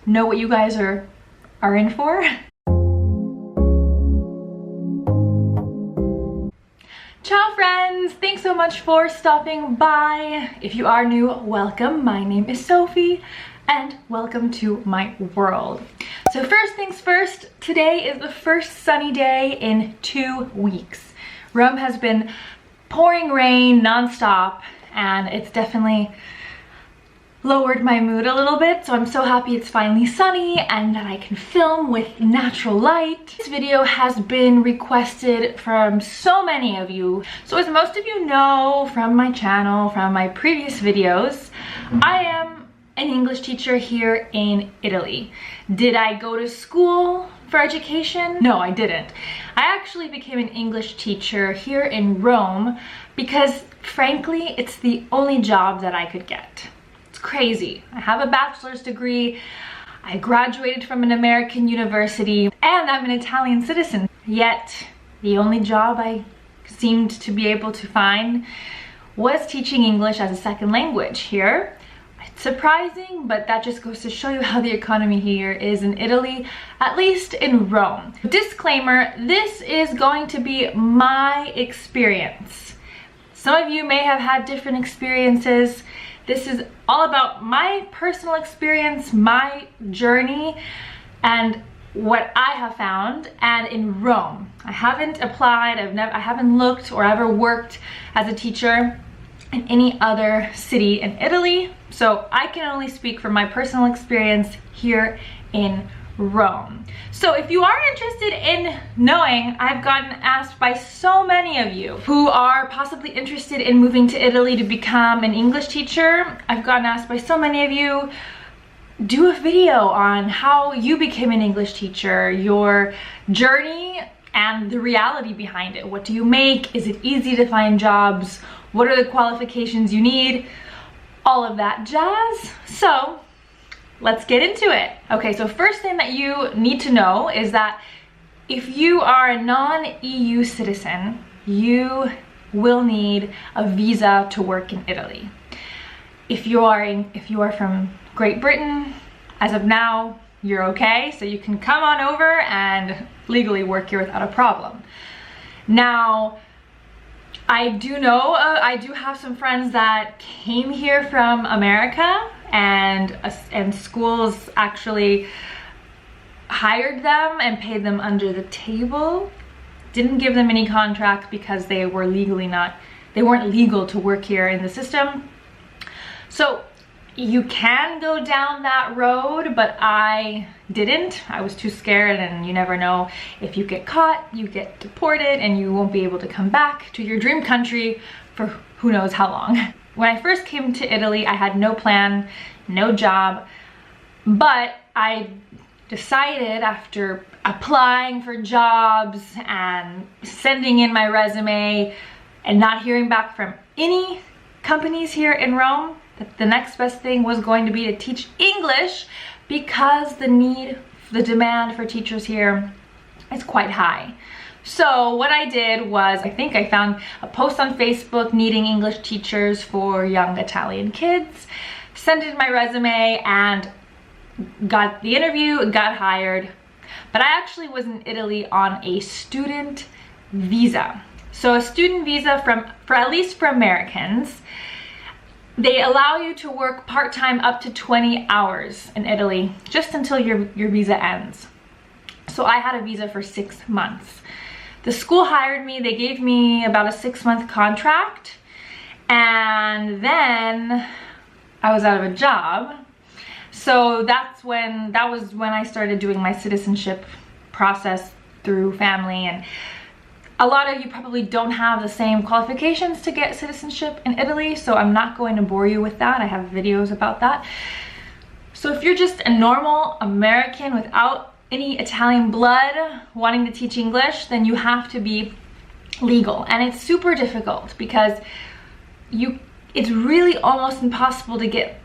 know what you guys are in for. Ciao friends! Thanks so much for stopping by. If you are new, welcome. My name is Sophie and welcome to my world. So first things first, today is the first sunny day in 2 weeks. Rome has been pouring rain non-stop and it's definitely lowered my mood a little bit, so I'm so happy it's finally sunny and that I can film with natural light. This video has been requested from so many of you. So as most of you know from my channel, from my previous videos, I am an English teacher here in Italy. Did I go to school for education? No, I didn't. I actually became an English teacher here in Rome because frankly, it's the only job that I could get. Crazy. I have a bachelor's degree, I graduated from an American university, and I'm an Italian citizen. Yet, the only job I seemed to be able to find was teaching English as a second language here. It's surprising, but that just goes to show you how the economy here is in Italy, at least in Rome. Disclaimer, this is going to be my experience. Some of you may have had different experiences. This is all about my personal experience, my journey, and what I have found. And in Rome, I haven't applied, I haven't looked or ever worked as a teacher in any other city in Italy. So I can only speak from my personal experience here in Rome. So if you are interested in knowing, I've gotten asked by so many of you who are possibly interested in moving to Italy to become an English teacher. I've gotten asked by so many of you, do a video on how you became an English teacher, your journey and the reality behind it. What do you make? Is it easy to find jobs? What are the qualifications you need? All of that jazz. So let's get into it. Okay, so first thing that you need to know is that if you are a non-EU citizen, you will need a visa to work in Italy. If you are from Great Britain, as of now, you're okay, so you can come on over and legally work here without a problem. Now, I do know, I do have some friends that came here from America and schools actually hired them and paid them under the table. Didn't give them any contract because they weren't legal to work here in the system. So you can go down that road, but I didn't. I was too scared, and you never know, if you get caught, you get deported and you won't be able to come back to your dream country for who knows how long. When I first came to Italy, I had no plan, no job, but I decided after applying for jobs and sending in my resume and not hearing back from any companies here in Rome, that the next best thing was going to be to teach English because the demand for teachers here is quite high. So what I did was, I think I found a post on Facebook needing English teachers for young Italian kids, sent in my resume and got the interview, got hired. But I actually was in Italy on a student visa. So a student visa at least for Americans, they allow you to work part-time up to 20 hours in Italy, just until your visa ends. So I had a visa for 6 months. The school hired me, they gave me about a 6-month contract, and then I was out of a job. So that was when I started doing my citizenship process through family. And a lot of you probably don't have the same qualifications to get citizenship in Italy, so I'm not going to bore you with that. I have videos about that. So if you're just a normal American without any Italian blood wanting to teach English, then you have to be legal. And it's super difficult because it's really almost impossible to get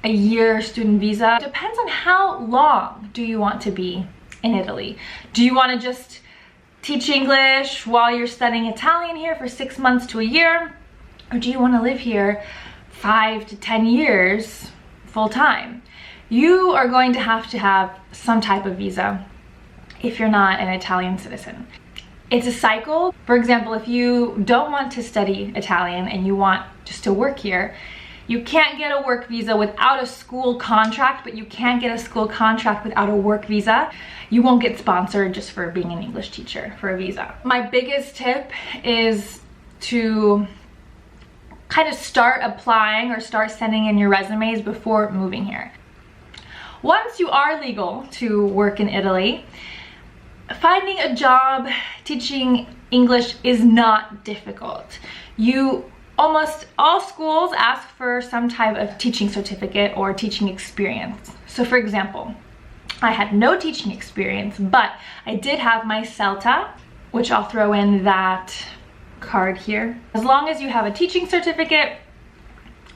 a year student visa. It depends on how long do you want to be in Italy. Do you want to just teach English while you're studying Italian here for 6 months to a year? Or do you want to live here 5 to 10 years full time? you are going to have some type of visa if you're not an Italian citizen. It's a cycle. For example, if you don't want to study Italian and you want just to work here, you can't get a work visa without a school contract, but you can get a school contract without a work visa. You won't get sponsored just for being an English teacher for a visa. My biggest tip is to kind of start applying or start sending in your resumes before moving here. Once you are legal to work in Italy, finding a job teaching English is not difficult. Almost all schools ask for some type of teaching certificate or teaching experience. So for example, I had no teaching experience, but I did have my CELTA, which I'll throw in that card here. As long as you have a teaching certificate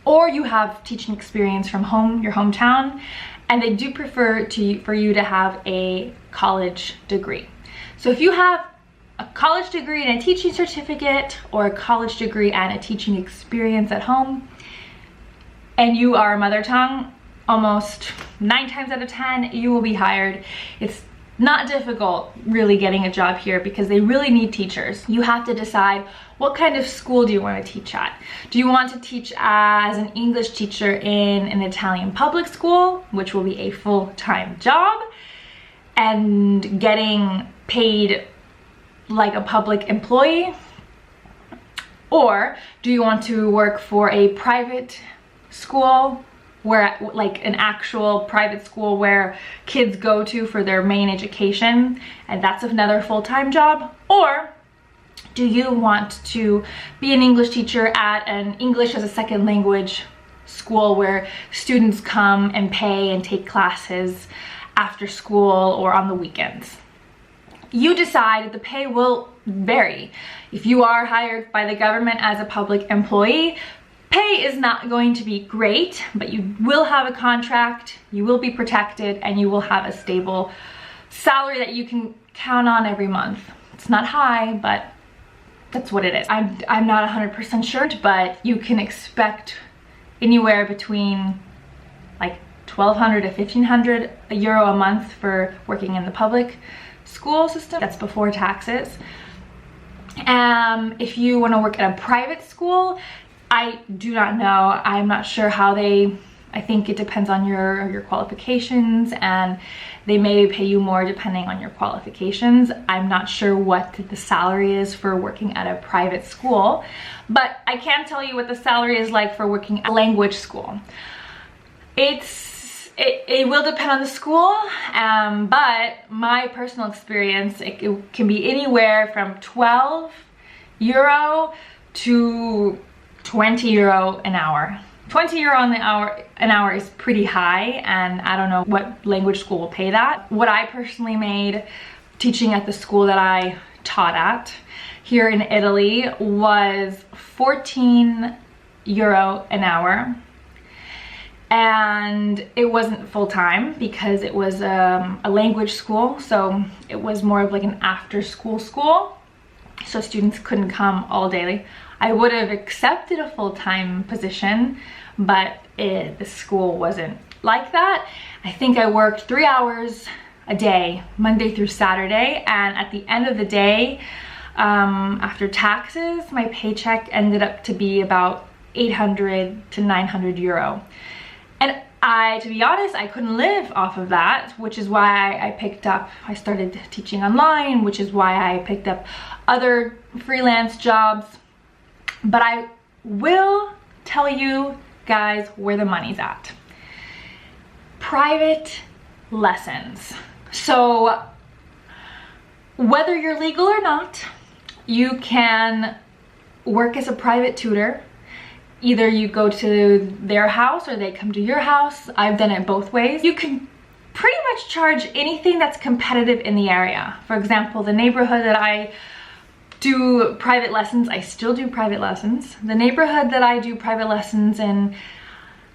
or you have teaching experience from your hometown, and they do prefer for you to have a college degree. So if you have a college degree and a teaching certificate, or a college degree and a teaching experience at home, and you are a mother tongue, almost 9 times out of 10 you will be hired. It's not difficult really getting a job here because they really need teachers. You have to decide what kind of school do you want to teach at. Do you want to teach as an English teacher in an Italian public school, which will be a full-time job and getting paid like a public employee? Or do you want to work for a private school, where like an actual private school where kids go to for their main education, and that's another full-time job? Or do you want to be an English teacher at an English as a second language school where students come and pay and take classes after school or on the weekends? You decide. The pay will vary. If you are hired by the government as a public employee, pay is not going to be great, but you will have a contract, you will be protected, and you will have a stable salary that you can count on every month. It's not high, but that's what it is. I'm not 100% sure, but you can expect anywhere between like 1,200 to 1,500 euro a month for working in the public school system. That's before taxes. If you want to work at a private school, I do not know. I'm not sure how I think it depends on your qualifications, and they may pay you more depending on your qualifications. I'm not sure what the salary is for working at a private school, but I can tell you what the salary is like for working at a language school. It will depend on the school, but my personal experience, it can be anywhere from 12 euro to 20 euro an hour. 20 euro an hour is pretty high, and I don't know what language school will pay that. What I personally made teaching at the school that I taught at here in Italy was 14 euro an hour. And it wasn't full-time because it was a language school, so it was more of like an after-school school, so students couldn't come all daily. I would have accepted a full-time position, but the school wasn't like that. I think I worked 3 hours a day, Monday through Saturday, and at the end of the day, after taxes, my paycheck ended up to be about 800 to 900 euro. And to be honest, I couldn't live off of that, which is why I started teaching online, which is why I picked up other freelance jobs. But I will tell you guys where the money's at. Private lessons. So whether you're legal or not, you can work as a private tutor. Either you go to their house or they come to your house. I've done it both ways. You can pretty much charge anything that's competitive in the area. For example, the neighborhood that I do private lessons, I still do private lessons. The neighborhood that I do private lessons in,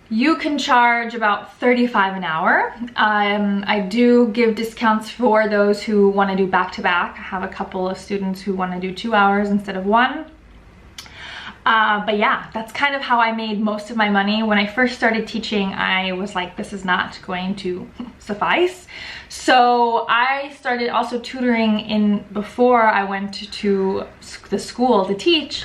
you can charge about 35 an hour. I do give discounts for those who want to do back-to-back. I have a couple of students who want to do 2 hours instead of 1. But yeah, that's kind of how I made most of my money. When I first started teaching, I was like, this is not going to suffice. So I started also tutoring before I went to the school to teach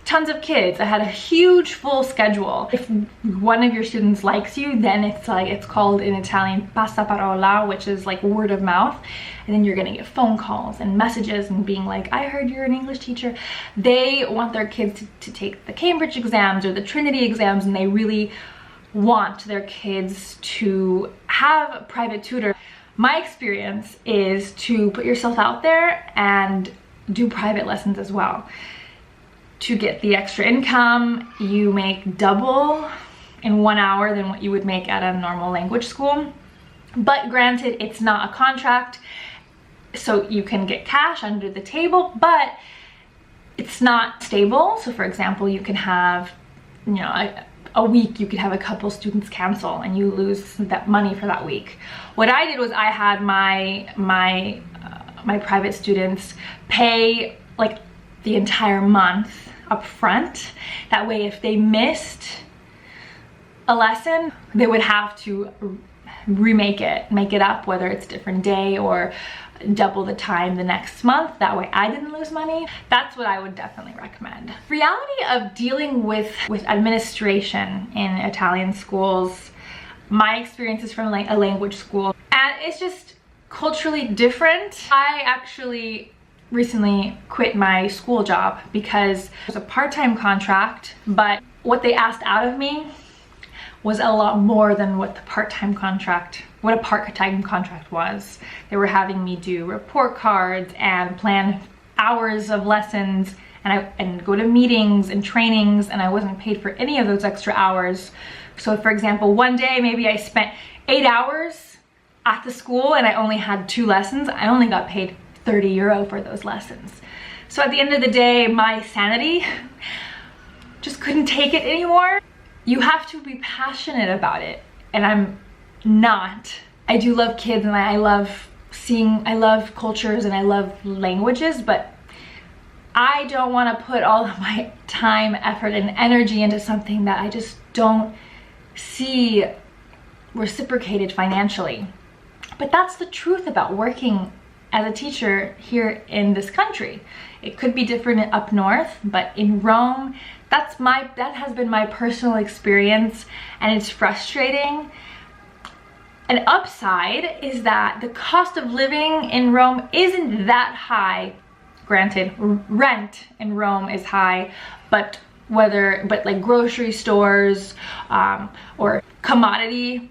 tons of kids. I had a huge full schedule. If one of your students likes you, then it's called in Italian passaparola, which is like word of mouth. And then you're gonna get phone calls and messages and being like, I heard you're an English teacher. They want their kids to take the Cambridge exams or the Trinity exams, and they really want their kids to have a private tutor. My experience is to put yourself out there and do private lessons as well. To get the extra income, you make double in 1 hour than what you would make at a normal language school. But granted, it's not a contract, so you can get cash under the table, but it's not stable. So for example, you can have, you know, a week you could have a couple students cancel and you lose that money for that week. What I did was I had my private students pay like the entire month up front. That way, if they missed a lesson, they would have to make it up, whether it's a different day or double the time the next month. That way I didn't lose money. That's what I would definitely recommend. Reality of dealing with administration in Italian schools, my experience is from like a language school, and it's just culturally different. I actually recently quit my school job because it was a part-time contract, but what they asked out of me was a lot more than what a part-time contract was. They were having me do report cards and plan hours of lessons and go to meetings and trainings, and I wasn't paid for any of those extra hours. So for example, one day maybe I spent 8 hours at the school and I only had 2 lessons. I only got paid 30 euro for those lessons. So at the end of the day, my sanity just couldn't take it anymore. You have to be passionate about it, and I'm not. I do love kids and I love cultures and I love languages, but I don't want to put all of my time, effort, and energy into something that I just don't see reciprocated financially. But that's the truth about working as a teacher here in this country. It could be different up north, but in Rome, that has been my personal experience, and it's frustrating. An upside is that the cost of living in Rome isn't that high. Granted, rent in Rome is high, but like grocery stores or commodities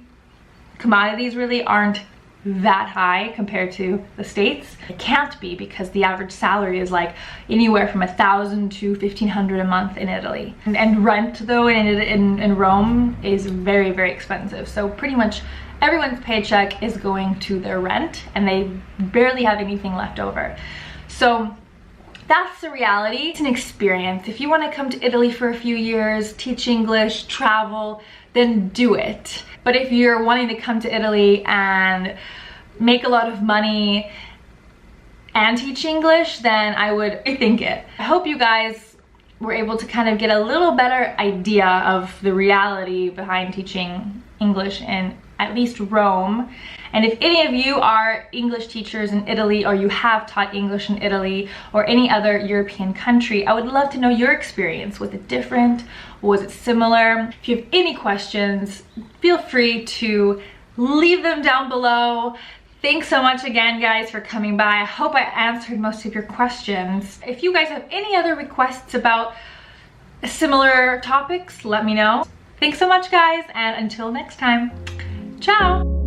really aren't that high compared to the States. It can't be, because the average salary is like anywhere from 1,000 to 1,500 a month in Italy. And rent though in Rome is very, very expensive. So pretty much everyone's paycheck is going to their rent and they barely have anything left over. So that's the reality. It's an experience. If you want to come to Italy for a few years, teach English, travel, then do it. But if you're wanting to come to Italy and make a lot of money and teach English, then I would rethink it. I hope you guys were able to kind of get a little better idea of the reality behind teaching English in at least Rome. And if any of you are English teachers in Italy, or you have taught English in Italy or any other European country, I would love to know your experience. Was it different? Was it similar? If you have any questions, feel free to leave them down below. Thanks so much again, guys, for coming by. I hope I answered most of your questions. If you guys have any other requests about similar topics, let me know. Thanks so much, guys, and until next time, ciao!